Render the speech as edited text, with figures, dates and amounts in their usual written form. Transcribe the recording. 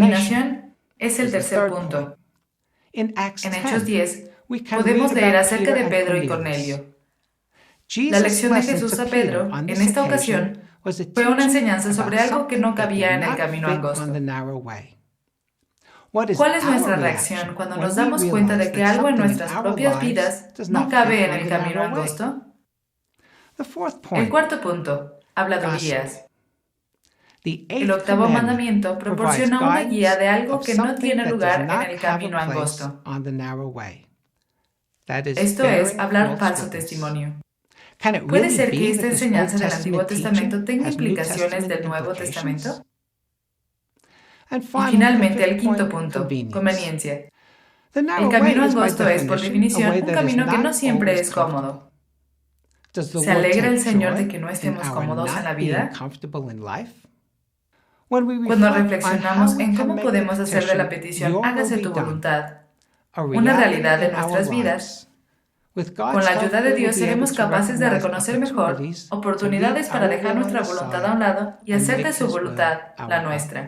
eliminación es el is the tercer third punto. point. In Acts En Hechos 10, 10 we can podemos read leer about acerca de Peter and Pedro y Cornelius. Cornelio. La Jesus' lección de lesson Jesús to a Peter Pedro on en this esta occasion ocasión was a fue una teaching enseñanza sobre about algo que no something that cabía did en el not camino fit angosto. on the narrow way. What is ¿Cuál es our nuestra reaction reacción cuando when nos we damos cuenta de realize que that algo en something in nuestras our propias lives vidas does no not cabe fit en on el the camino narrow way? angosto? The fourth El point, cuarto punto, habladurías. gossip. The El eighth octavo commandment mandamiento provides proporciona una guía guidance de algo of que no something tiene that does lugar en not el have a camino place angosto. on the narrow way. That is Esto es bearing hablar false falso witness. testimonio. Can it ¿Puede really ser be que esta that this Old enseñanza del Antiguo Testament Testamento teaching tenga has New implicaciones Testament del Nuevo implications? Testamento? And Y finally, the finalmente, el fifth quinto point, punto, convenience. conveniencia. The El narrow camino way is, by angosto es, por definition, a definición, way un that is camino que no not siempre always es comfortable. cómodo. Does the ¿Se Lord alegra el take Señor de joy que no in estemos our cómodos en la not being vida? comfortable in life? When we Cuando reflect on how reflexionamos we en can cómo make the podemos hacer de la petition, petición "Your will hágase be tu done," voluntad a una reality realidad in en our nuestras vidas, lives, with con God's la help, ayuda we de will Dios be able seremos to capaces de recognize reconocer mejor opportunities to leave oportunidades para our dejar will on nuestra the voluntad side a un lado y and hacer de make su His will voluntad la our will. nuestra.